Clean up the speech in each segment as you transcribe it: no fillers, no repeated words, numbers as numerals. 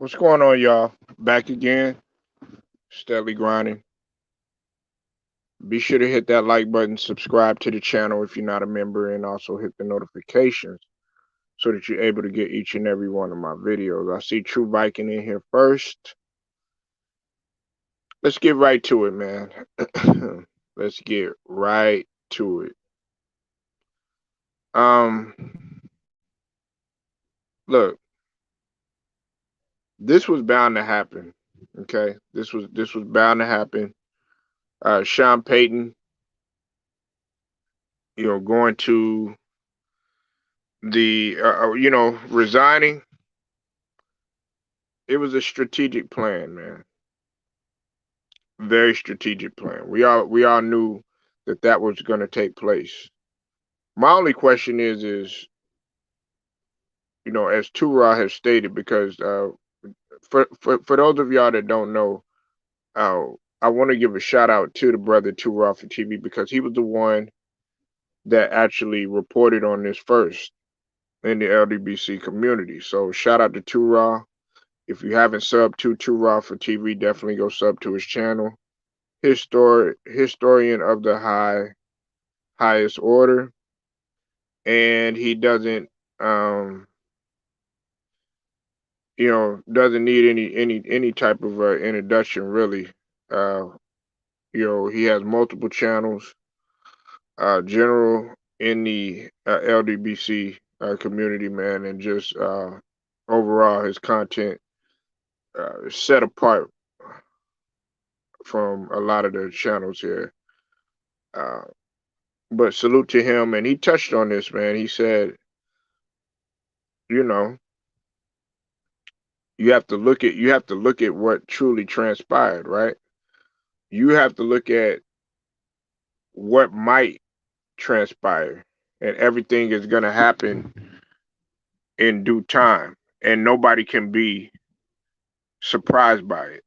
What's going on, y'all? Back again, steadily grinding. Be sure to hit that like button, subscribe to the channel if you're not a member, and also hit the notifications so that you're able to get each and every one of my videos. I see True Viking in here first. Let's get right to it, man. Let's get right to it. Um, Look, this was bound to happen. Okay, this was bound to happen. Sean Payton, going to the resigning. It was a strategic plan, man. Very strategic plan. We all knew that was going to take place. My only question is as Tura has stated, because for those of y'all that don't know, uh, I want to give a shout out to the brother Tura for TV, because he was the one that actually reported on this first in the LDBC community. So shout out to Tura. If you haven't subbed to Tura for TV, definitely go sub to his channel. Historian of the highest order, and he um doesn't need any type of introduction, really. uh he has multiple channels, general in the LDBC community, man, and just overall his content set apart from a lot of the channels here. uh but salute to him, and he touched on this, man. He said, you know you have to look at what truly transpired, right? You have to look at what might transpire, and everything is going to happen in due time, and nobody can be surprised by it.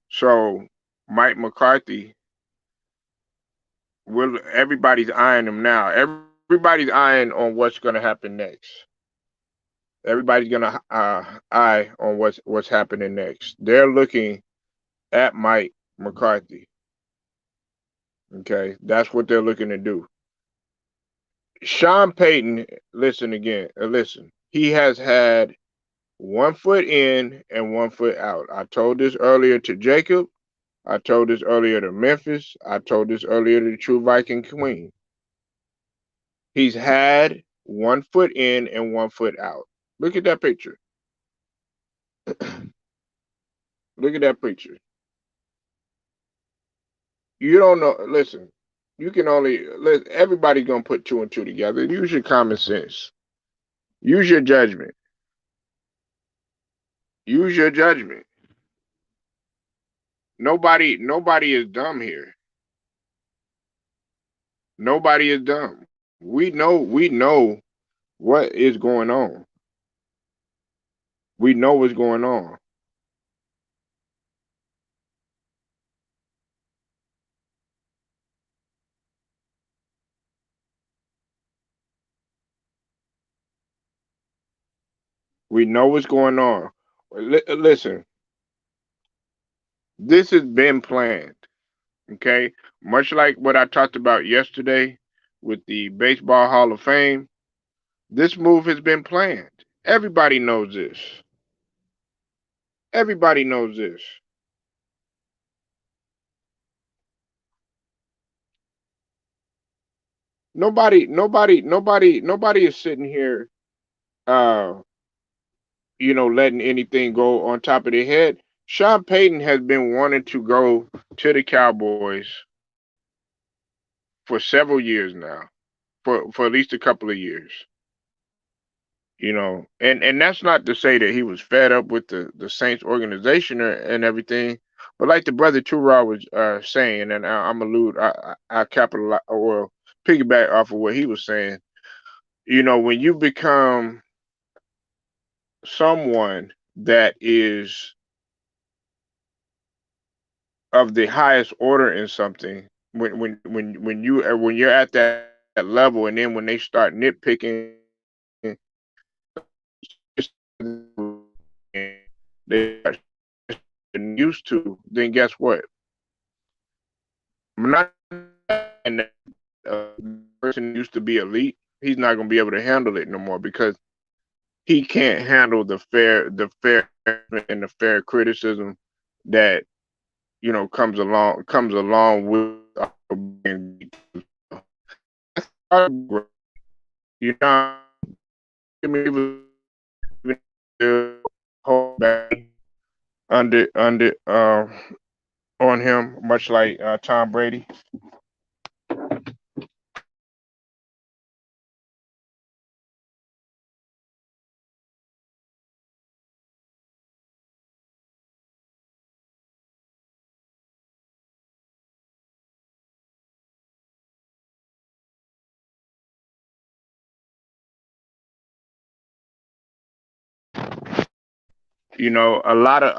So Mike McCarthy, everybody's eyeing him now. Everybody's eyeing on what's going to happen next. Everybody's going to eye on what's happening next. They're looking at Mike McCarthy. Okay, that's what they're looking to do. Sean Payton, listen again. Listen, he has had 1 foot in and 1 foot out. I told this earlier to Jacob. I told this earlier to Memphis. I told this earlier to True Viking Queen. He's had 1 foot in and 1 foot out. Look at that picture. Look at that picture. You don't know. Listen, you can only everybody's gonna put two and two together. Use your common sense. Use your judgment. Use your judgment. Nobody is dumb here. Nobody is dumb. We know what is going on. We know what's going on. We know what's going on. Listen, this has been planned. Okay, much like what I talked about yesterday with the Baseball Hall of Fame. This move has been planned. Everybody knows this. Everybody knows this. Nobody is sitting here, uh, letting anything go on top of their head. Sean Payton has been wanting to go to the Cowboys for several years now, for at least a couple of years. And that's not to say that he was fed up with the Saints organization and everything, but like the brother Turra was saying, and I'm allude, I capitalize or piggyback off of what he was saying. When you become someone that is of the highest order in something, when you're at that level, and then when they start nitpicking, they got used to, then guess what? I'm not saying that person used to be elite. He's not going to be able to handle it no more because he can't handle the fair and the fair criticism that comes along with being, you know, even hold back under on him, much like Tom Brady. You know, a lot of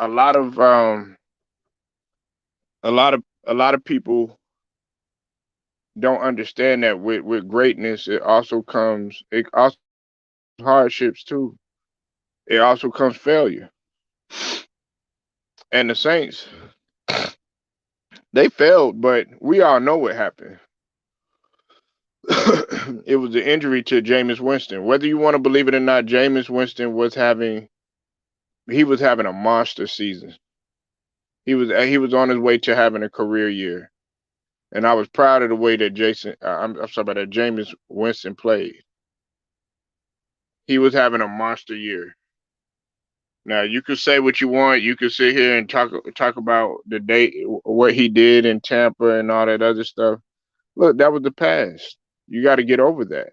people don't understand that with greatness, it also hardships too. It also comes failure. And the Saints, they failed, but we all know what happened. It was the injury to Jameis Winston. Whether you want to believe it or not, Jameis Winston was having a monster season. He was on his way to having a career year, and I was proud of the way that I'm sorry about that Jameis Winston played. He was having a monster year. Now you could say what you want. You could sit here and talk about the day, what he did in Tampa and all that other stuff. Look, that was the past. You got to get over that.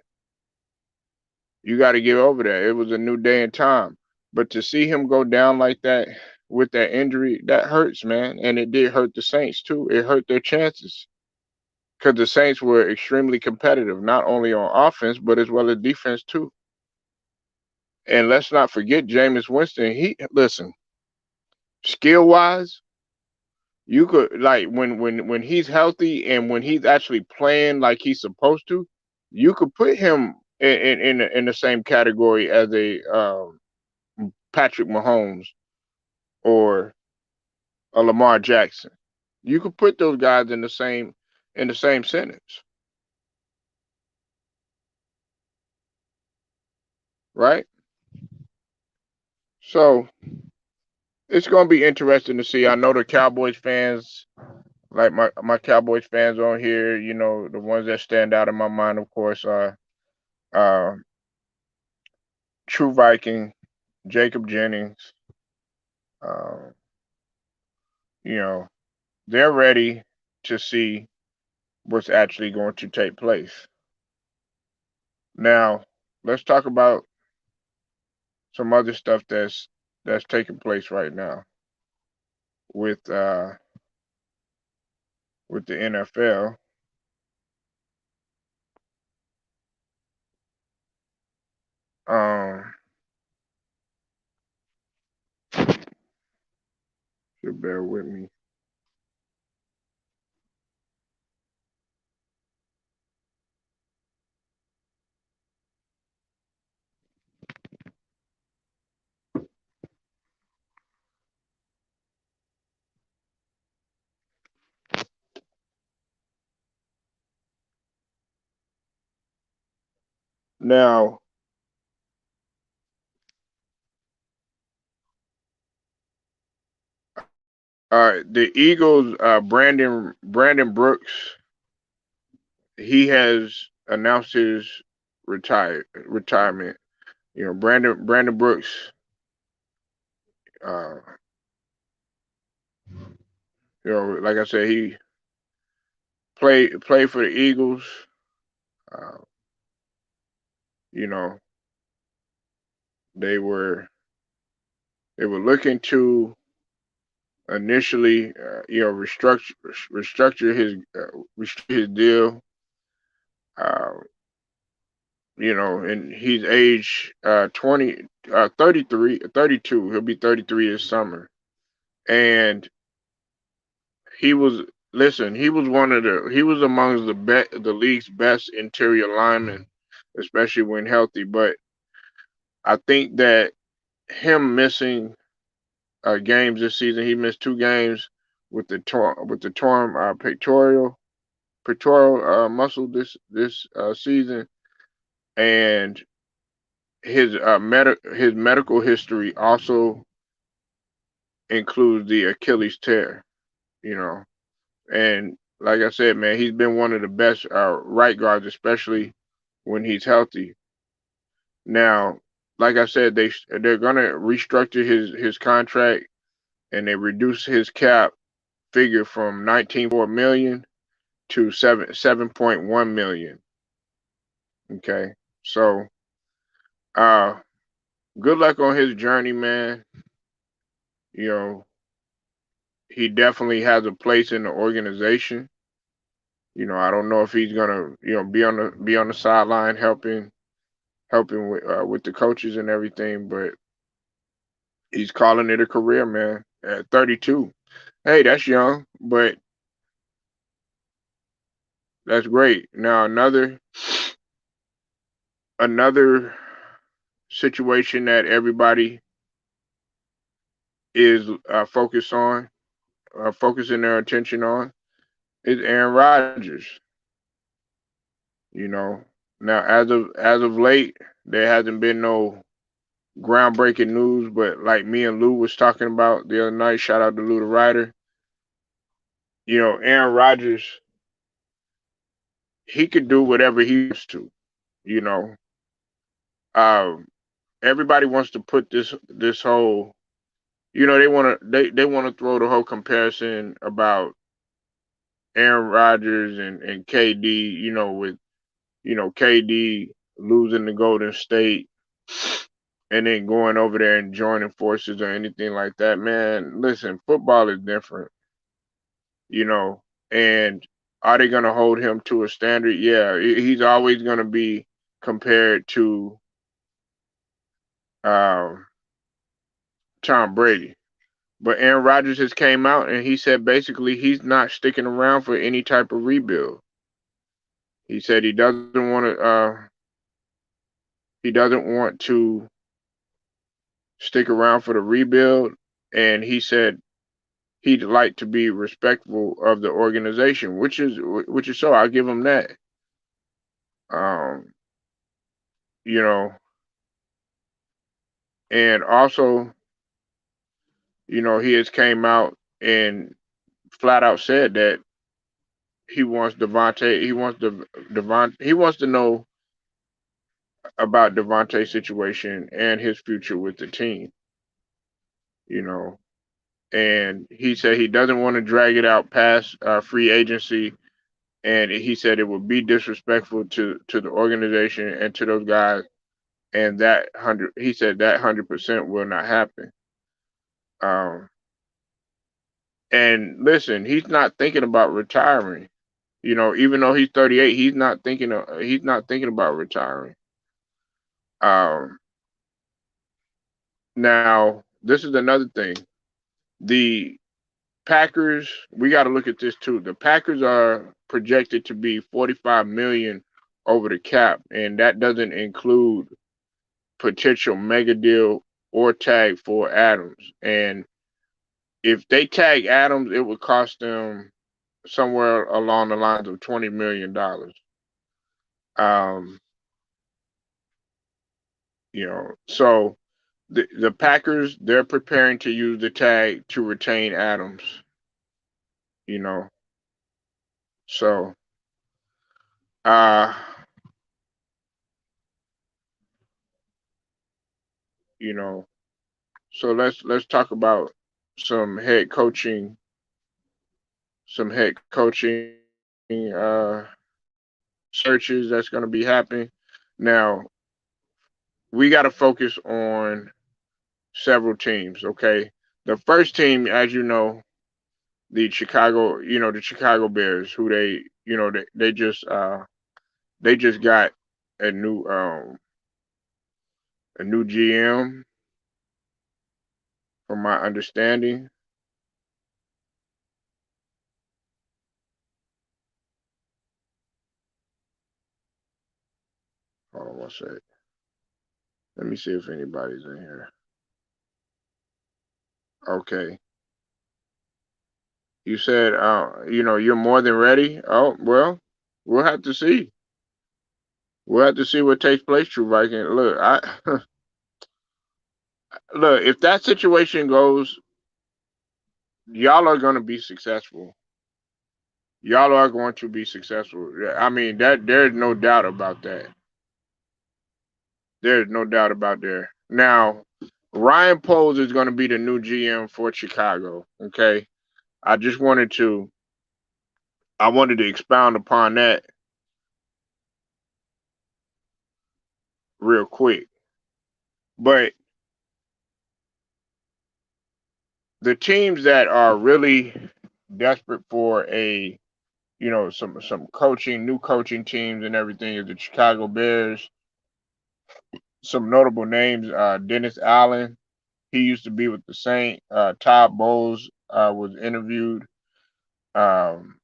You got to get over that. It was a new day and time. But to see him go down like that with that injury, that hurts, man. And it did hurt the Saints too. It hurt their chances because the Saints were extremely competitive, not only on offense but as well as defense too. And let's not forget Jameis Winston. He listen, skill wise, you could like when he's healthy and when he's actually playing like he's supposed to, you could put him in the same category as a Patrick Mahomes or a Lamar Jackson. You could put those guys in the same sentence, right? So it's gonna be interesting to see. I know the Cowboys fans, like my Cowboys fans on here, the ones that stand out in my mind, of course, are uh, True Viking, Jacob Jennings. Uh, you know, they're ready to see what's actually going to take place. Now, let's talk about some other stuff that's taking place right now with uh with the NFL. Um, so bear with me. Now, the Eagles, Brandon Brooks, he has announced his retirement. Brandon Brooks, uh, like I said, he played for the Eagles. Uh, you know, they were they were looking to initially, restructure his deal. Uh, and he's age 33, 32. He'll be 33 this summer, and he was listen. He was amongst the league's best interior linemen, especially when healthy. But I think that him missing games this season. He missed 2 games with the torn pectoral muscle this season, and his medical history also includes the Achilles tear. You know, and like I said, man, he's been one of the best right guards, especially when he's healthy. Now, like I said, they're gonna restructure his contract, and they reduce his cap figure from 19.4 million to 7.1 million. Okay, so uh, good luck on his journey, man. You know, he definitely has a place in the organization. I don't know if he's gonna, be on the sideline helping with the coaches and everything, but he's calling it a career, man. At 32, hey, that's young, but that's great. Now another situation that everybody is focusing their attention on is Aaron Rodgers. You know, now as of late, there hasn't been no groundbreaking news, but like me and Lou was talking about the other night, shout out to Lou the writer. Aaron Rodgers, he could do whatever he wants to. You know, um, everybody wants to put this whole, they want to throw the whole comparison about Aaron Rodgers and KD. With KD losing the Golden State and then going over there and joining forces or anything like that. Man, listen, football is different, you know, and are they going to hold him to a standard? Yeah, he's always going to be compared to um, Tom Brady. But Aaron Rodgers has came out and he said basically he's not sticking around for any type of rebuild. He said he doesn't want to stick around for the rebuild, and he said he'd like to be respectful of the organization, which is so. I'll give him that. Um, you know, and also, he has came out and flat out said that he wants Devontae. He wants to know about Devontae's situation and his future with the team. You know, and he said he doesn't want to drag it out past free agency, and he said it would be disrespectful to the organization and to those guys, and he said that 100% will not happen. Um, and listen, he's not thinking about retiring. Even though he's 38, he's not thinking about retiring. Um, Now this is another thing. The Packers, we got to look at this too. The Packers are projected to be 45 million over the cap, and that doesn't include potential mega deal or tag for Adams. And if they tag Adams, it would cost them somewhere along the lines of $20 million. Um, so the Packers, they're preparing to use the tag to retain Adams. You know, so uh, you know, so let's talk about some head coaching, some head coaching searches that's going to be happening. Now, we got to focus on several teams, okay? The first team, as you know, the Chicago Bears, who they just got a new um a new GM from my understanding. Hold on one sec. Let me see if anybody's in here. Okay. You said, you're more than ready. Oh, well, we'll have to see. We'll have to see what takes place, True Viking. Look, look. If that situation goes, y'all are going to be successful. Y'all are going to be successful. I mean, that there's no doubt about that. There's no doubt about there. Now, Ryan Poles is going to be the new GM for Chicago. Okay, I just wanted to expound upon that real quick. But the teams that are really desperate for some coaching, new coaching teams and everything is the Chicago Bears. Some notable names: Dennis Allen. He used to be with the Saints. Todd Bowles was interviewed. Um,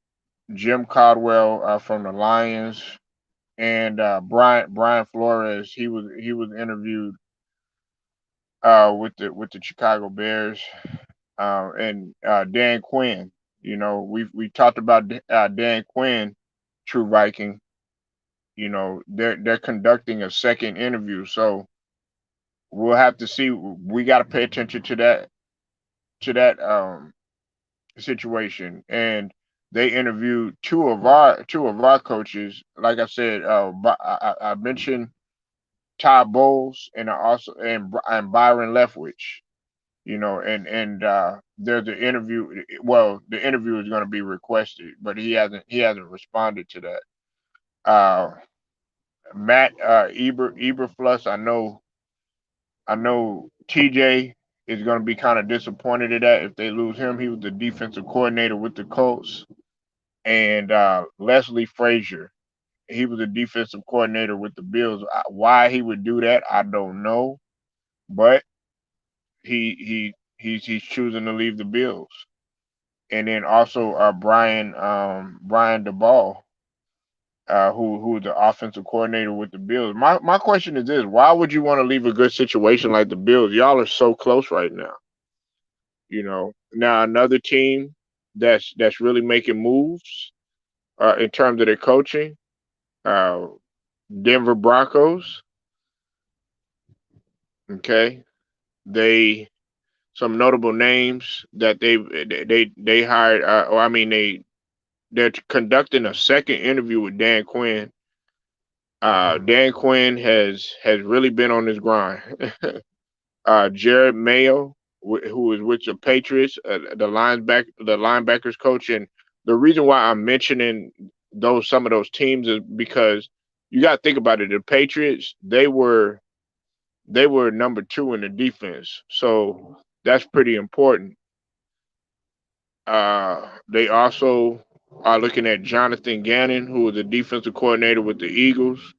Jim Caldwell from the Lions, and Brian Flores. He was interviewed with the Chicago Bears, and Dan Quinn. We talked about Dan Quinn, True Viking. They're conducting a second interview, so we'll have to see. We got to pay attention to that situation. And they interviewed two of our coaches. Like I said, I mentioned Todd Bowles and and Byron Leftwich. There's an interview. Well, the interview is going to be requested, but he hasn't responded to that. Uh, Matt Eberflus, I know TJ is going to be kind of disappointed at that if they lose him. He was the defensive coordinator with the Colts, and Leslie Frazier, he was the defensive coordinator with the Bills. Why he would do that, I don't know, but he's choosing to leave the Bills. And then also Brian DeBall, who's the offensive coordinator with the Bills. My question is this: why would you want to leave a good situation like the Bills? Y'all are so close right now. Now another team that's really making moves in terms of their coaching. Uh, Denver Broncos. Okay, they some notable names that they hired. Or I mean they're conducting a second interview with Dan Quinn. Dan Quinn has really been on his grind. Jared Mayo, who is with the Patriots, the linebackers coach, and the reason why I'm mentioning some of those teams is because you got to think about it. The Patriots, they were number two in the defense, so that's pretty important. They also are looking at Jonathan Gannon, who is the defensive coordinator with the Eagles,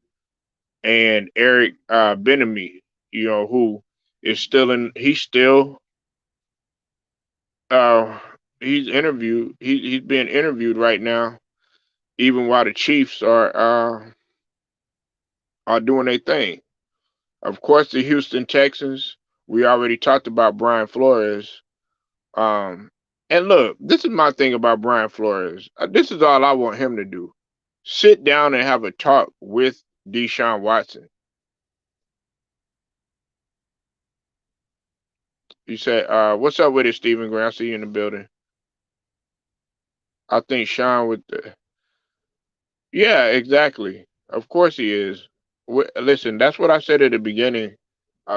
and Eric Benamy, who is still in. Uh, he's being interviewed right now, even while the Chiefs are doing their thing. Of course, the Houston Texans. We already talked about Brian Flores. Um, and look, this is my thing about Brian Flores. This is all I want him to do: sit down and have a talk with Deshaun Watson. You said, "What's up with it, Stephen Grant? I see you in the building." I think Sean with the yeah, exactly. Of course he is. Listen, that's what I said at the beginning,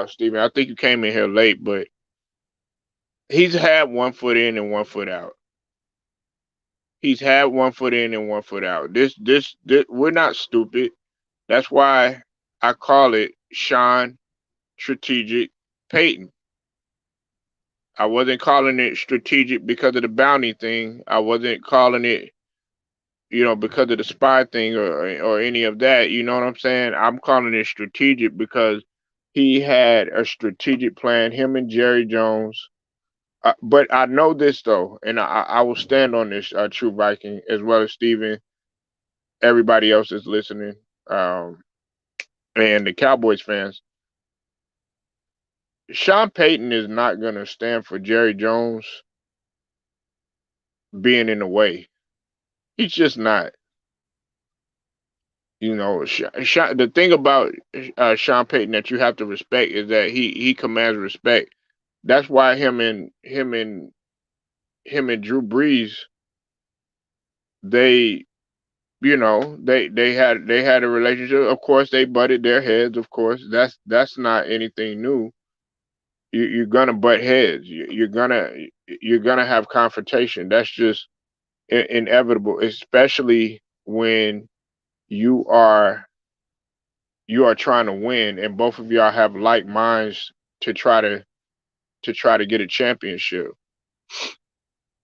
Stephen. I think you came in here late, but he's had one foot in and one foot out. He's had one foot in and one foot out. This we're not stupid. That's why I call it Sean Strategic Payton. I wasn't calling it strategic because of the bounty thing. I wasn't calling it, because of the spy thing or any of that. You know what I'm saying? I'm calling it strategic because he had a strategic plan. Him and Jerry Jones. But I know this though, and I will stand on this, True Viking, as well as Steven, everybody else is listening, and the Cowboys fans. Sean Payton is not going to stand for Jerry Jones being in the way. He's just not. The thing about Sean Payton that you have to respect is that he commands respect. That's why him and Drew Brees, they they had a relationship. Of course, they butted their heads. Of course, that's not anything new. You're gonna butt heads. You're gonna have confrontation. That's just inevitable, especially when you are you are trying to win, and both of y'all have like minds to try to get a championship.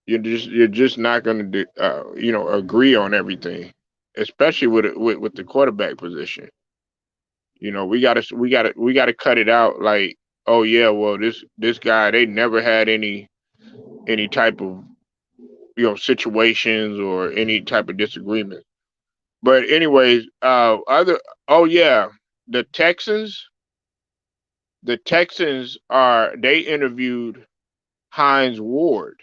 You're just not gonna agree on everything, especially with the quarterback position. We gotta cut it out. Like, oh yeah, well this guy, they never had any type of situations or any type of disagreement. But anyways, other oh yeah, the Texans the Texans are they interviewed Hines Ward,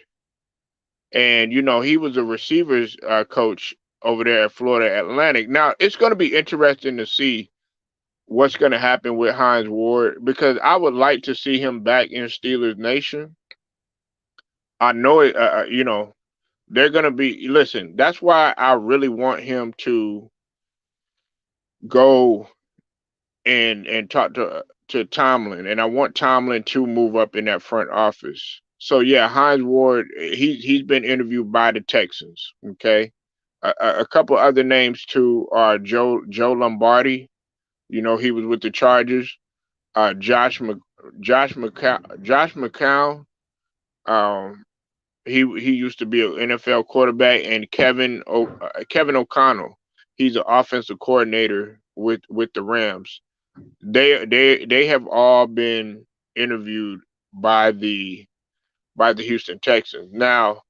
and he was a receivers coach over there at Florida Atlantic. Now it's going to be interesting to see what's going to happen with Hines Ward, because I would like to see him back in Steelers Nation. I know it. They're going to be. Listen, that's why I really want him to go and talk to Tomlin, and I want Tomlin to move up in that front office. So yeah, Hines Ward, he's been interviewed by the Texans. Okay, a couple other names too are Joe Lombardi. He was with the Chargers. Josh McCown. Um, he used to be an NFL quarterback, and Kevin O'Connell. He's an offensive coordinator with the Rams. They have all been interviewed by the Houston Texans. Now,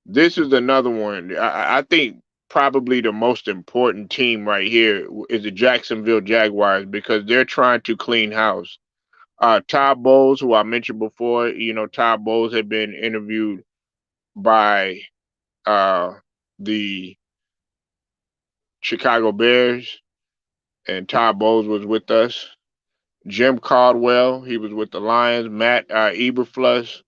this is another one. I think probably the most important team right here is the Jacksonville Jaguars, because they're trying to clean house. Todd Bowles, who I mentioned before, Todd Bowles had been interviewed by uh, the Chicago Bears, and Todd Bowles was with us. Jim Caldwell, he was with the Lions. Matt Eberflus,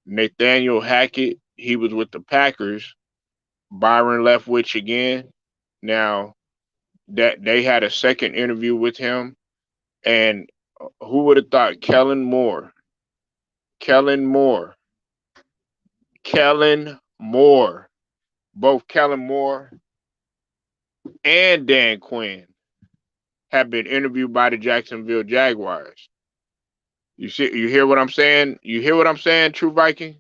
Nathaniel Hackett, he was with the Packers. Byron Leftwich again. Now that they had a second interview with him, and who would have thought Kellen Moore, Kellen Moore, both Kellen Moore and Dan Quinn have been interviewed by the Jacksonville Jaguars. You hear what I'm saying? You hear what I'm saying, True Viking?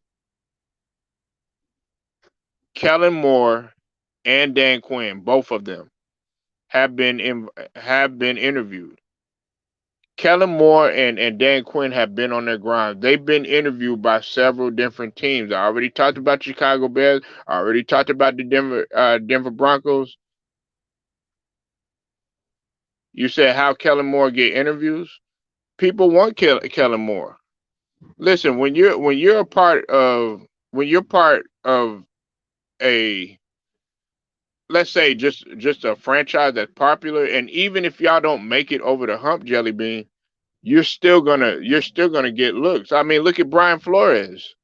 Kellen Moore and Dan Quinn, both of them have been interviewed. Kellen Moore and Dan Quinn have been on their grind. They've been interviewed by several different teams. I already talked about Chicago Bears. I already talked about the Denver Broncos. You said how Kellen Moore get interviews? People want Kellen Moore. Listen, when you're part of a, let's say, just a franchise that's popular, and even if y'all don't make it over the hump, Jelly Bean, you're still gonna get looks. I mean, look at Brian Flores.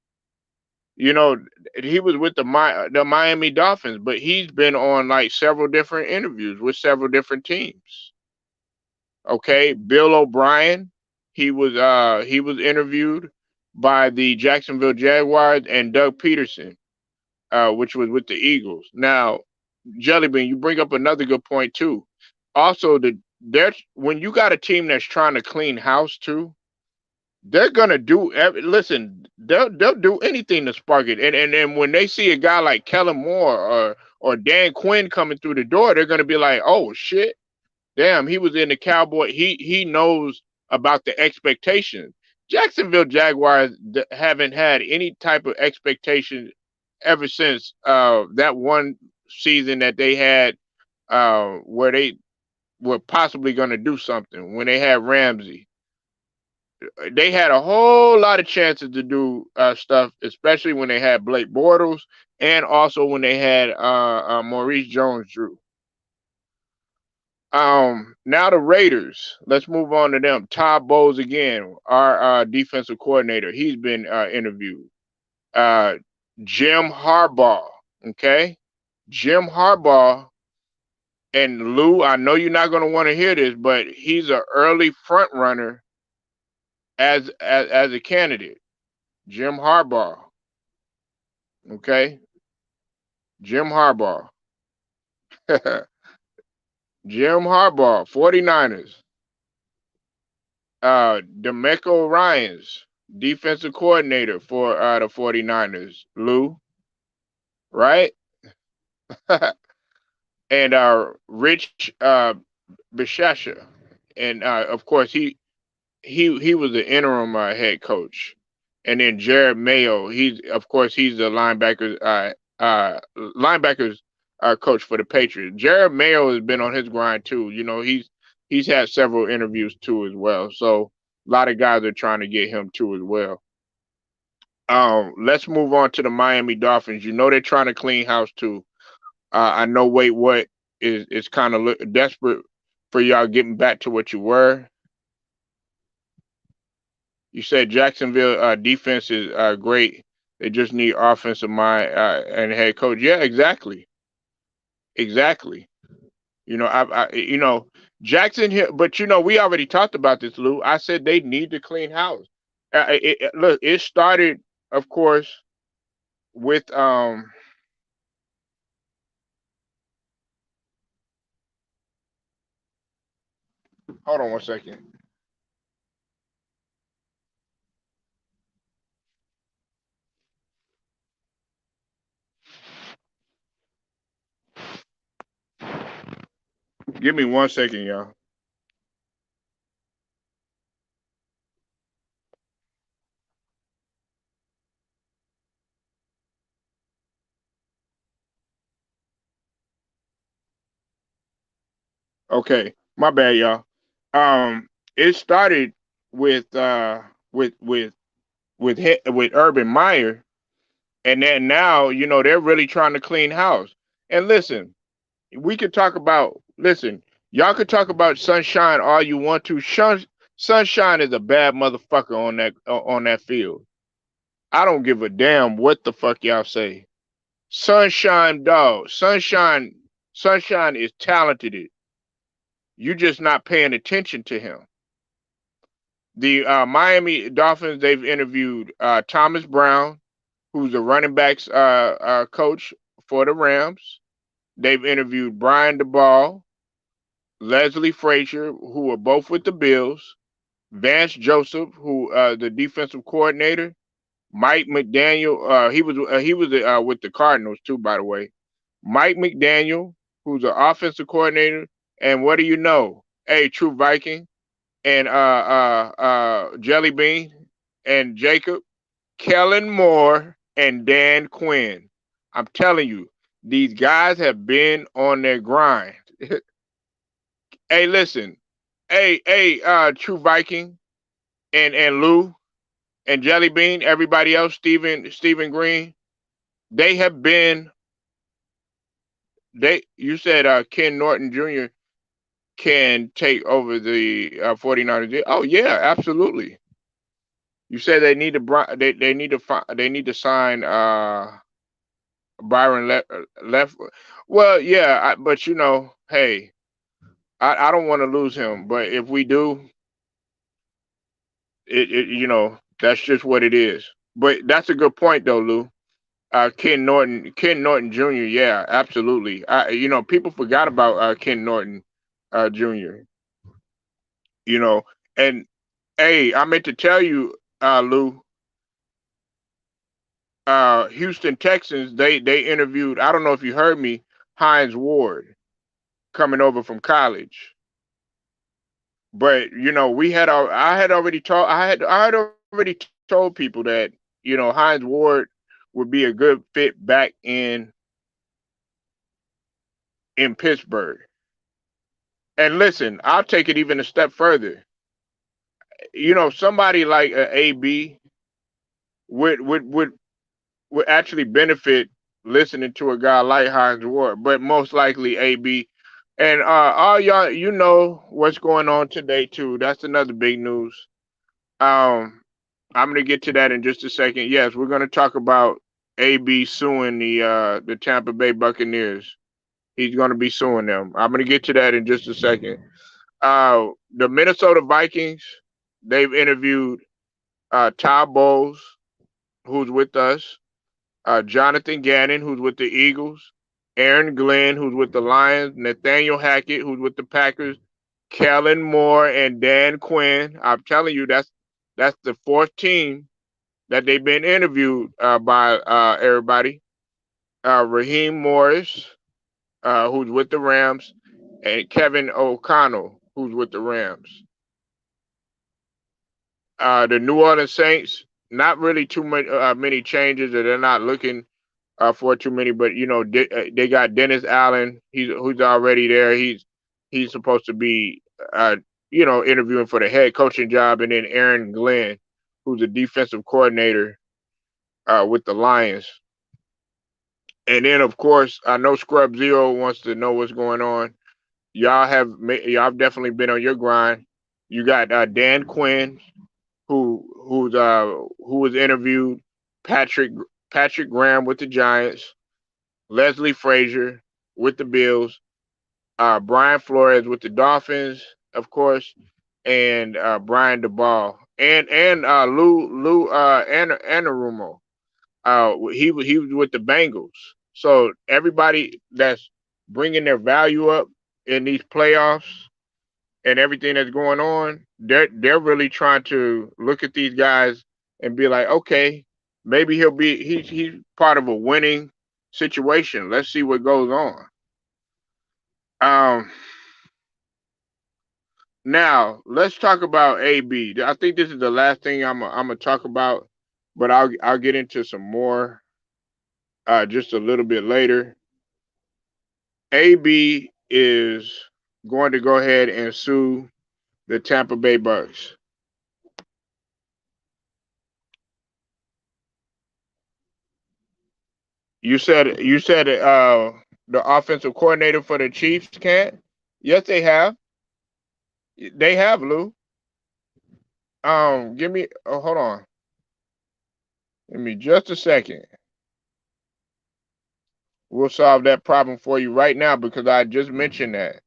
You know, he was with the Miami Dolphins, but he's been on like several different interviews with several different teams. Okay, Bill O'Brien, he was interviewed by the Jacksonville Jaguars, and Doug Peterson, which was with the Eagles. Now, Jellybean, you bring up another good point too. Also, there's when you got a team that's trying to clean house too, they're gonna listen. They'll do anything to spark it. And when they see a guy like Kellen Moore or Dan Quinn coming through the door, they're gonna be like, oh shit, damn, he was in the Cowboy. He knows about the expectations. Jacksonville Jaguars haven't had any type of expectation ever since that one season that they had, where they were possibly going to do something when they had Ramsey. They had a whole lot of chances to do stuff, especially when they had Blake Bortles and also when they had Maurice Jones-Drew. Now the Raiders. Let's move on to them. Todd Bowles again, our defensive coordinator. He's been interviewed. Uh, Jim Harbaugh. Okay, Jim Harbaugh and Lou. I know you're not going to want to hear this, but he's an early front runner as a candidate. Jim Harbaugh. Okay, Jim Harbaugh. Jim Harbaugh, 49ers. Demeco Ryans, defensive coordinator for the 49ers. Lou, right? And Rich Bishasha. And of course he was the interim head coach. And then Jared Mayo, he's the linebackers coach for the Patriots. Jared Mayo has been on his grind too. You know, he's had several interviews too as well. So a lot of guys are trying to get him too as well. Let's move on to the Miami Dolphins. You know they're trying to clean house too. I know Wait What is kind of desperate for y'all getting back to what you were. You said Jacksonville defense is great. They just need offensive mind and head coach. Yeah, exactly, exactly. You know, Jackson here, but we already talked about this, Lou. I said they need to clean house. Look, it started, of course, with Hold on one second. Give me 1 second, y'all. Okay, my bad, y'all. It started with with Urban Meyer, and then now they're really trying to clean house. And listen, we could talk about listen, y'all could talk about Sunshine all you want to. Sunshine is a bad motherfucker on that field. I don't give a damn what the fuck y'all say. Sunshine dog, Sunshine is talented. You just not paying attention to him. The Miami Dolphins, they've interviewed Thomas Brown, who's the running backs coach for the Rams. They've interviewed Brian DeBall, Leslie Frazier, who are both with the Bills, Vance Joseph, who the defensive coordinator, Mike McDaniel, he was with the Cardinals too, by the way. Mike McDaniel, who's the offensive coordinator, and what do you know? Hey, True Viking and Jelly Bean and Jacob, Kellen Moore and Dan Quinn. I'm telling you, these guys have been on their grind. Hey, listen. Hey, True Viking and Lou and Jelly Bean, everybody else, Stephen Green, they have been you said Ken Norton Jr. can take over the 49ers. Oh yeah, absolutely. You said they need to they need to sign Byron left. Well, yeah, but hey, I don't want to lose him, but if we do, that's just what it is. But that's a good point though, Lou. Ken Norton Jr. Yeah, absolutely. People forgot about Ken Norton Jr. You know, and hey, I meant to tell you, Lou. Houston Texans, they interviewed. I don't know if you heard me. Hines Ward coming over from college, but we had I had already told I had already told people that Hines Ward would be a good fit back in Pittsburgh. And listen, I'll take it even a step further. somebody like AB would actually benefit listening to a guy like Hines Ward, but most likely AB. And all y'all, what's going on today too. That's another big news. Um, I'm gonna get to that in just a second. Yes, we're gonna talk about AB suing the Tampa Bay Buccaneers. He's gonna be suing them. I'm gonna get to that in just a second. The Minnesota Vikings, they've interviewed Todd Bowles, who's with us, Jonathan Gannon, who's with the Eagles, Aaron Glenn, who's with the Lions, Nathaniel Hackett, who's with the Packers, Kellen Moore, and Dan Quinn. I'm telling you, that's the fourth team that they've been interviewed by everybody. Raheem Morris, who's with the Rams, and Kevin O'Connell, who's with the Rams. The New Orleans Saints, not really too many changes, or they're not looking for too many. But they got Dennis Allen. Who's already there. He's supposed to be interviewing for the head coaching job, and then Aaron Glenn, who's a defensive coordinator with the Lions. And then of course I know Scrub Zero wants to know what's going on. Y'all definitely been on your grind. You got Dan Quinn, who was interviewed, Patrick Graham with the Giants, Leslie Frazier with the Bills, Brian Flores with the Dolphins, of course, and Brian DeBall and Lou Anarumo. He was with the Bengals. So everybody that's bringing their value up in these playoffs and everything that's going on, they're really trying to look at these guys and be like, okay, maybe he's part of a winning situation. Let's see what goes on. Now let's talk about AB. I think this is the last thing I'm gonna talk about, but I'll get into some more just a little bit later. AB is going to go ahead and sue the Tampa Bay Bucks. You said the offensive coordinator for the Chiefs can't? Yes, they have. They have, Lou. Give me. Oh, hold on. Give me just a second. We'll solve that problem for you right now because I just mentioned that.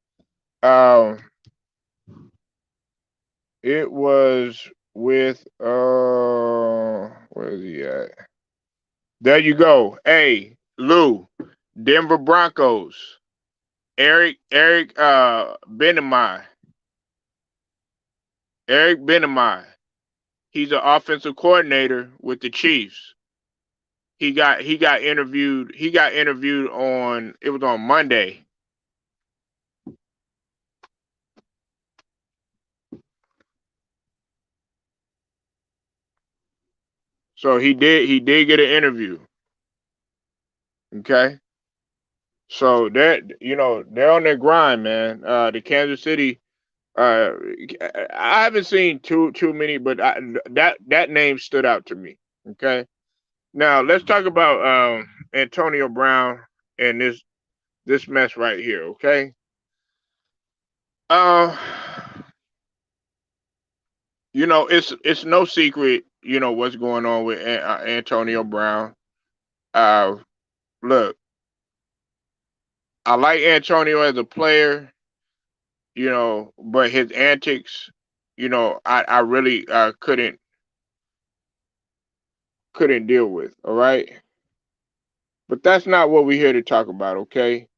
It was with where is he at? There you go. Hey, Lou, Denver Broncos. Eric Benamai. Eric Benamai. He's an offensive coordinator with the Chiefs. He got interviewed. He got interviewed on, it was on Monday. So he did get an interview. Okay. So they're on their grind, man. The Kansas City, I haven't seen too many, but that name stood out to me. Okay. Now let's talk about Antonio Brown and this mess right here. Okay. Uh, it's no secret. What's going on with Antonio Brown. Uh, Look, I like Antonio as a player, but his antics, I really couldn't deal with. All right, but that's not what we're here to talk about. Okay,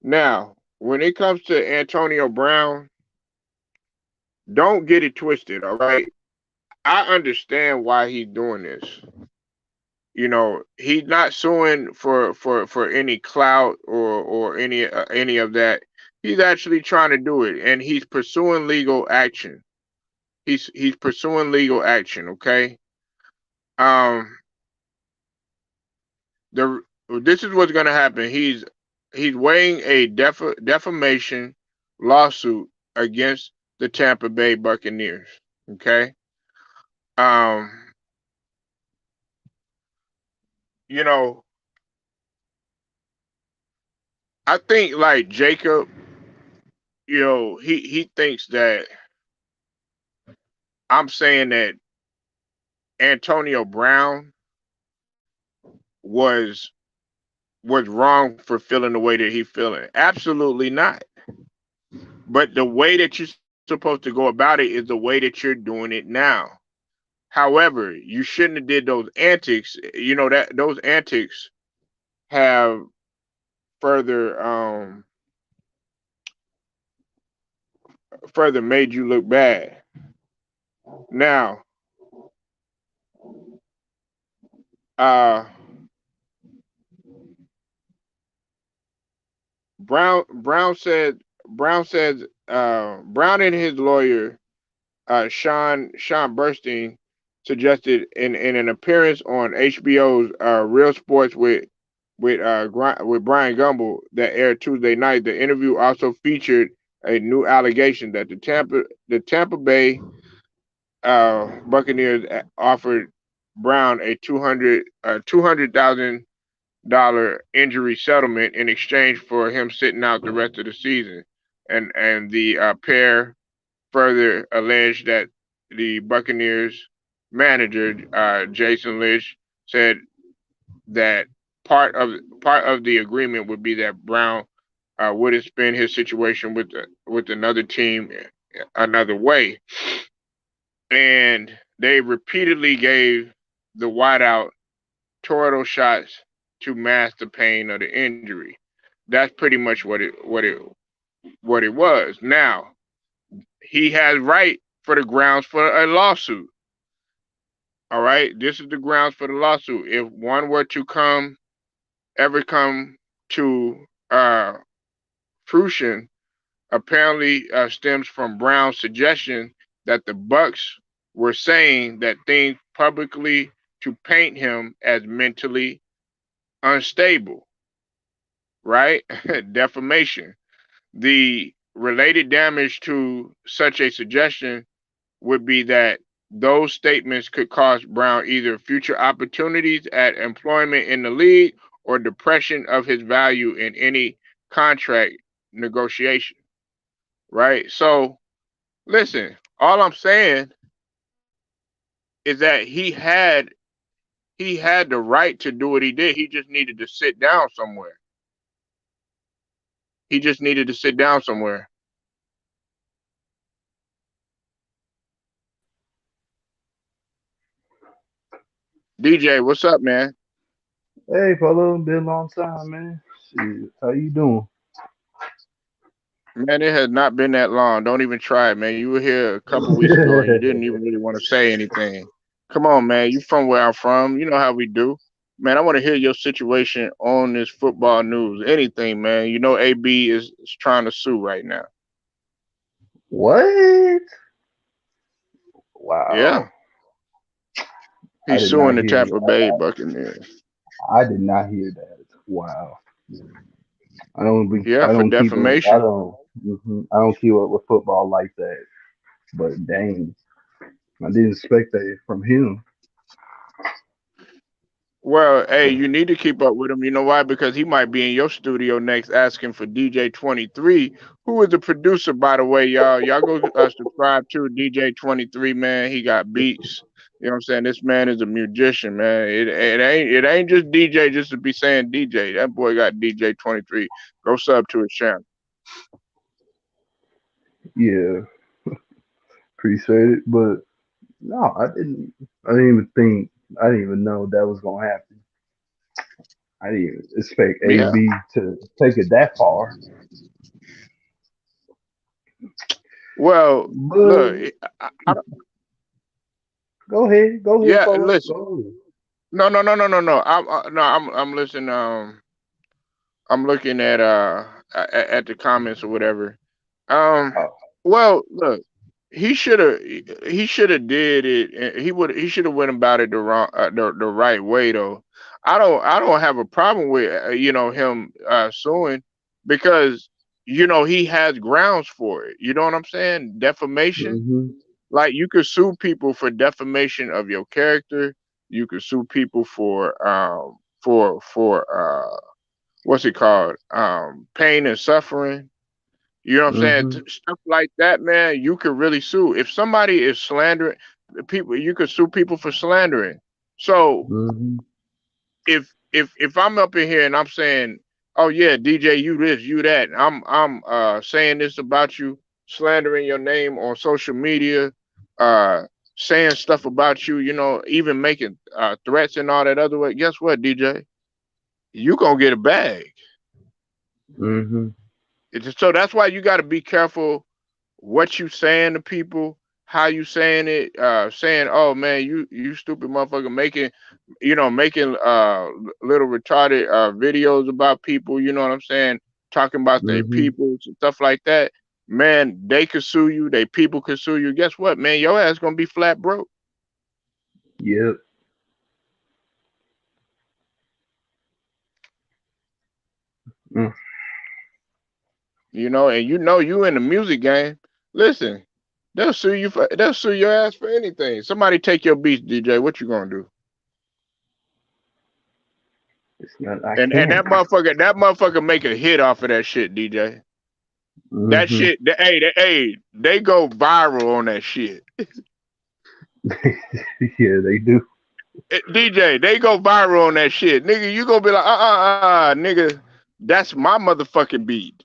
now when it comes to Antonio Brown, don't get it twisted. All right, I understand why he's doing this. He's not suing for any clout or any of that. He's actually trying to do it, and he's pursuing legal action. He's pursuing legal action. Okay. Um. This is what's going to happen. He's weighing a defamation lawsuit against the Tampa Bay Buccaneers. Okay. Um, you know, I think like Jacob, he thinks that I'm saying that Antonio Brown was was wrong for feeling the way that he feeling. Absolutely not. But the way that you're supposed to go about it is the way that you're doing it now. However, you shouldn't have did those antics. You know that those antics have further further made you look bad. Now, uh Brown said Brown and his lawyer Sean Burstein suggested in an appearance on HBO's Real Sports with Brian Gumble that aired Tuesday night. The interview also featured a new allegation that the Tampa Bay Buccaneers offered Brown a $200,000 injury settlement in exchange for him sitting out the rest of the season, and the pair further alleged that the Buccaneers manager Jason Licht said that part of the agreement would be that Brown wouldn't spend his situation with another team another way, and they repeatedly gave the wideout toradol shots to mask the pain of the injury. That's pretty much what it was. Now he has right for the grounds for a lawsuit. All right, this is the grounds for the lawsuit. If one were to ever come to fruition, apparently stems from Brown's suggestion that the Bucks were saying that things publicly to paint him as mentally unstable, right? Defamation. The related damage to such a suggestion would be that those statements could cost Brown either future opportunities at employment in the league or depression of his value in any contract negotiation, right? So, listen, all I'm saying is that he had the right to do what he did. He just needed to sit down somewhere. He just needed to sit down somewhere. DJ, what's up, man? Hey, fellow, been a long time, man. Shit, how you doing? Man, it has not been that long. Don't even try it, man. You were here a couple weeks ago and you didn't even really want to say anything. Come on, man. You from where I'm from. You know how we do. Man, I want to hear your situation on this football news. Anything, man. You know AB is trying to sue right now. What? Yeah. Wow. I He's did suing not the hear. Tampa Bay Buccaneers. I did not hear that. Wow. I don't be. Yeah, I for don't keep up. I defamation. don't. I don't keep up with football like that. But dang, I didn't expect that from him. Well, hey, you need to keep up with him. You know why? Because he might be in your studio next asking for DJ 23, who is the producer, by the way, y'all. Y'all go subscribe to DJ 23, man. He got beats. You know what I'm saying? This man is a musician, man. It ain't just DJ just to be saying DJ. That boy got DJ 23. Go sub to his channel. Yeah, appreciate it. But no, I didn't. I didn't even think. I didn't even know that was gonna happen. I didn't even expect Yeah. AB to take it that far. Well, look, But go ahead, yeah, fella. listen. Go ahead. No, no, no, no, no, no. I'm listening. I'm looking at the comments or whatever. Um, Oh, well, look, he should have did it. He should have went about it the right way though. I don't have a problem with him suing because he has grounds for it. You know what I'm saying? Defamation. mm-hmm. Like you could sue people for defamation of your character. You could sue people for what's it called? Pain and suffering. You know what I'm saying? Mm-hmm. Stuff like that, man. You could really sue if somebody is slandering people. You could sue people for slandering. So Mm-hmm. if I'm up in here and I'm saying, oh yeah, DJ, you this, you that, I'm saying this about you, slandering your name on social media, uh saying stuff about you, even making threats and all that other way. Guess what, DJ? You gonna get a bag. Mm-hmm. So that's why you got to be careful what you saying to people, how you saying it, saying, "Oh man, you stupid motherfucker," making little retarded videos about people. You know what I'm saying? Talking about their Mm-hmm. people and stuff like that. Man, they could sue you. They people could sue you. Guess what, man? Your ass gonna be flat broke. Yep. Mm. And you in the music game. Listen, they'll sue your ass for anything. Somebody take your beats, DJ. What you gonna do? It's not. I And can't. that motherfucker make a hit off of that shit, DJ. That Mm-hmm. shit, they go viral on that shit. Yeah, they do. DJ, they go viral on that shit, nigga. You gonna be like, nigga, that's my motherfucking beat,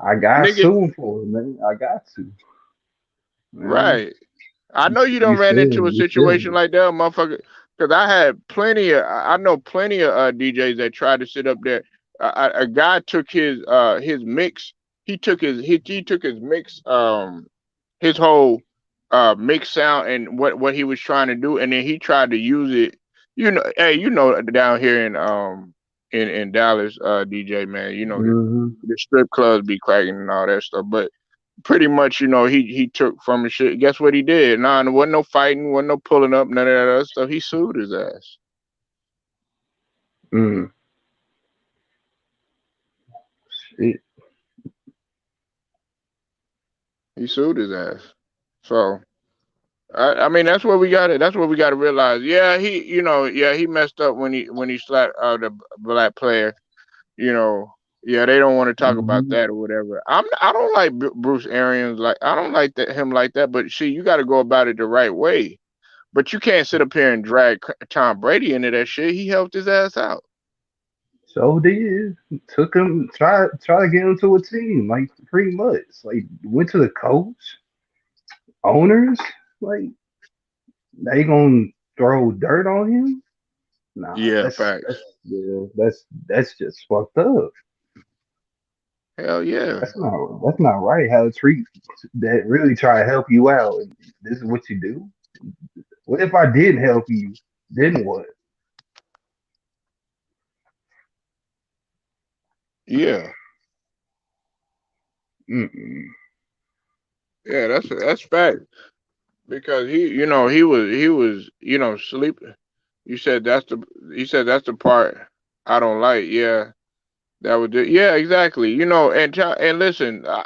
I got nigga. suing for it, man. I got to, man. Right. I know you You done ran feel into me? a You feel situation me? like that, motherfucker. Because I know plenty of DJs that tried to sit up there. A guy took his mix. He took his mix his whole mix sound and what he was trying to do, and then he tried to use it. Hey, down here in Dallas, DJ man, Mm-hmm. the strip clubs be cracking and all that stuff, but pretty much, he took from his shit. Guess what he did? Nah, there wasn't no fighting, wasn't no pulling up, none of that other stuff. He sued his ass. Mm. Shit. He sued his ass. So I mean, that's what we got to. That's what we got to realize. Yeah, he messed up when he slapped the black player. You know, yeah, they don't want to talk about Mm-hmm. that or whatever. I don't like Bruce Arians. Like I don't like him like that. But see, you got to go about it the right way. But you can't sit up here and drag Tom Brady into that shit. He helped his ass out. So did took him try to get him to a team like pretty much like went to the coach owners like they gonna throw dirt on him. Nah, Yeah, that's facts. yeah, that's just fucked up. Hell yeah. That's not right. How to treat that really try to help you out. And this is what you do. What if I didn't help you? Then what? Yeah. Mm-mm. Yeah, that's fact. Because he was sleeping. You said that's the he said that's the part I don't like. Yeah. That would do. Yeah, exactly. And listen. A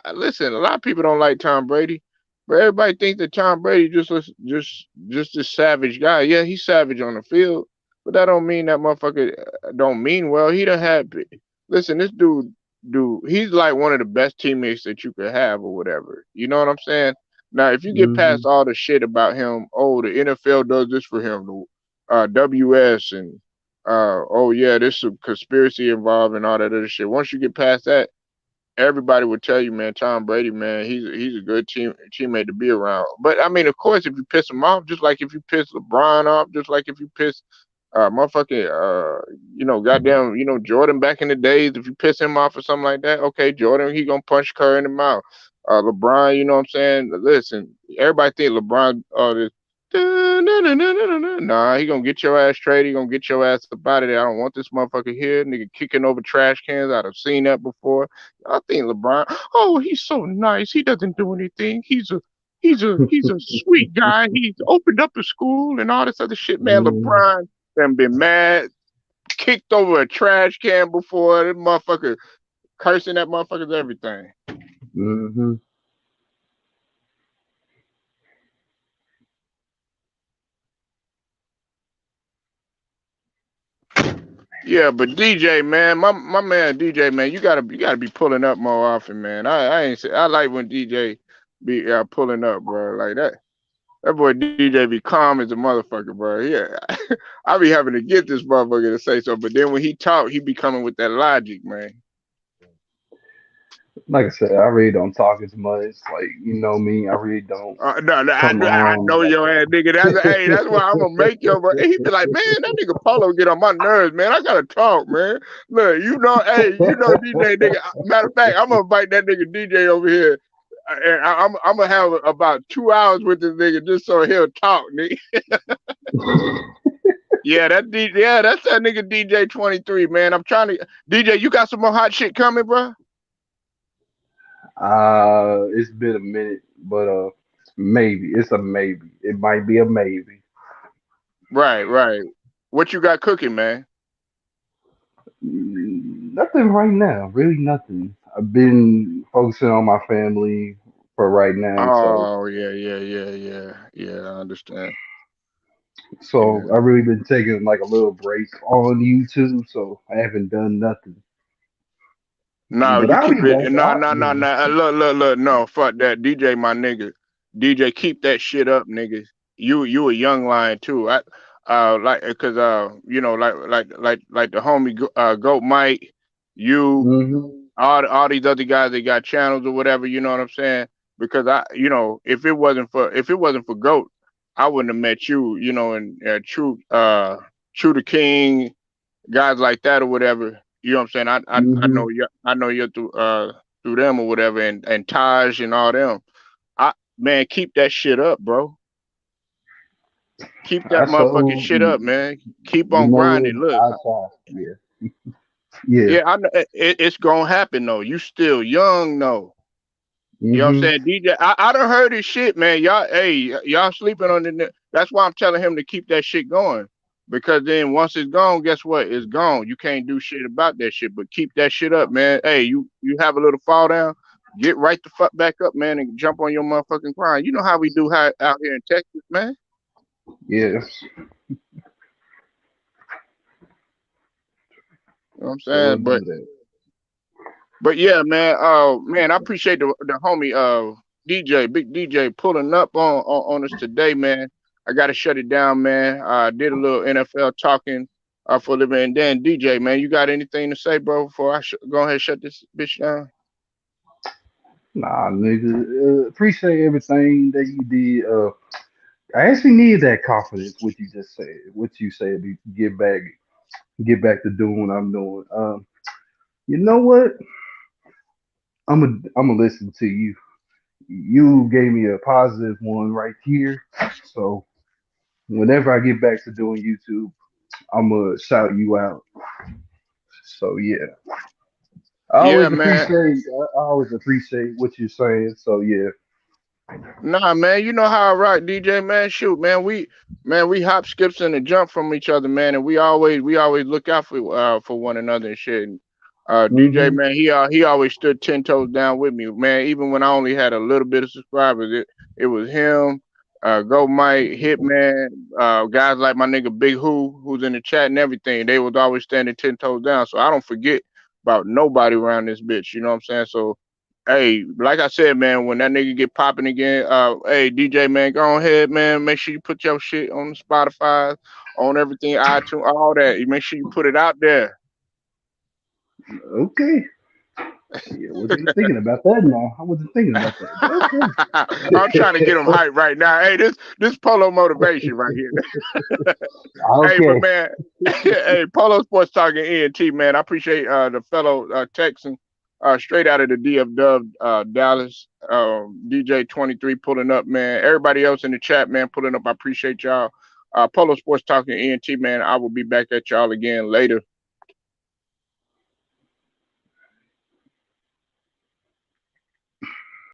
lot of people don't like Tom Brady, but everybody thinks that Tom Brady just this savage guy. Yeah, he's savage on the field, but that don't mean that motherfucker don't mean well. He done had. Listen, this dude, he's like one of the best teammates that you could have or whatever. You know what I'm saying? Now, if you get Mm-hmm. past all the shit about him, oh, the NFL does this for him, the WS and oh yeah, there's some conspiracy involved and all that other shit. Once you get past that, everybody would tell you, man, Tom Brady, man, he's a good teammate to be around. But I mean, of course, if you piss him off, just like if you piss LeBron off, just like if you piss motherfucking goddamn, Jordan back in the days, if you piss him off or something like that, okay, Jordan, he gonna punch Curry in the mouth. LeBron, you know what I'm saying? Listen, everybody think LeBron this. Nah, he gonna get your ass traded. He gonna get your ass up out of there. I don't want this motherfucker here. Nigga kicking over trash cans. I've seen that before. I think LeBron. Oh, he's so nice. He doesn't do anything. He's a sweet guy. He's opened up a school and all this other shit. Man, Mm-hmm. LeBron done been mad, kicked over a trash can before. That motherfucker cursing at motherfuckers everything. Mm-hmm. Yeah, but DJ, man, my man DJ, man, you gotta be pulling up more often, man. I ain't say I like when DJ be pulling up, bro. Like that. That boy DJ be calm as a motherfucker, bro. Yeah, I be having to get this motherfucker to say so, but then when he talk, he be coming with that logic, man. Like I said, I really don't talk as much. Like you know me, I really don't No, no, come I on know like your ass, nigga. Hey, that's why I'm gonna make your. Bro. He be like, man, that nigga Polo get on my nerves, man. I gotta talk, man. Look, hey, DJ, nigga. Matter of fact, I'm gonna invite that nigga DJ over here, and I'm gonna have about 2 hours with this nigga just so he'll talk, nigga. that. Yeah, that's that nigga DJ 23, man. I'm trying to DJ. You got some more hot shit coming, bro? It's been a minute, but maybe it's a maybe. It might be a maybe. Right, right. What you got cooking, man? Nothing right now, really nothing. I've been focusing on my family for right now, Oh yeah. I understand. so Yeah. I've really been taking like a little break on YouTube, so I haven't done nothing. No, But you I'll be keep it. back. No. Look. No, fuck that. DJ, my nigga. DJ, keep that shit up, nigga. You a young lion too. Like, cause like the homie Goat Mike, you, Hmm. all these other guys that got channels or whatever. You know what I'm saying? Because if it wasn't for Goat, I wouldn't have met you. You know, and True the King, guys like that or whatever. You know what I'm saying? Hmm. I know you through them or whatever, and Taj and all them. Man, keep that shit up, bro. Keep that I motherfucking so shit up, man. Keep you on know what? grinding. Look, I try. Yeah, yeah. yeah, I know it's gonna happen though. You still young, though. You know what I'm Hmm. saying, DJ? I done heard his shit, man. Y'all sleeping on it. That's why I'm telling him to keep that shit going. Because then once it's gone, guess what? It's gone. You can't do shit about that shit. But keep that shit up, man. Hey, you have a little fall down, get right the fuck back up, man, and jump on your motherfucking grind. You know how we do out here in Texas, man. Yes. You know what I'm So saying? do that. But yeah, man. Man, I appreciate the homie DJ, big DJ, pulling up on us today, man. I gotta shut it down, man. I did a little NFL talking for a living, and then DJ, man, you got anything to say, bro? Before I go ahead and shut this bitch down. Nah, nigga. Appreciate everything that you did. I actually need that confidence. What you just said. What you said. To get back to doing what I'm doing. You know what? I'm gonna listen to you. You gave me a positive one right here. So whenever I get back to doing YouTube, I'm gonna shout you out. So yeah, Yeah, man. I always appreciate what you're saying. So yeah. Nah, man, you know how I rock, DJ, man. Shoot, man, we hop, skips, and a jump from each other, man, and we always look out for one another and shit. And, DJ, Hmm. man, he always stood 10 toes down with me, man. Even when I only had a little bit of subscribers, it was him, Go Mike, Hitman, guys like my nigga Big who's in the chat and everything. They was always standing 10 toes down, so I don't forget about nobody around this bitch. You know what I'm saying? So hey, like I said, man, when that nigga get popping again, hey, DJ, man, go ahead, man. Make sure you put your shit on Spotify, on everything, iTunes, all that. You make sure you put it out there. Okay. Yeah, wasn't thinking about that now. I wasn't thinking about that, but okay. I'm trying to get them hype right now. Hey, this Polo motivation right here. Hey, but Okay. man, hey, Polo Sports Talking ENT, man. I appreciate the fellow Texan, straight out of the DF Dub, Dallas, DJ 23 pulling up, man. Everybody else in the chat, man, pulling up. I appreciate y'all. Polo Sports Talking ENT, man. I will be back at y'all again later.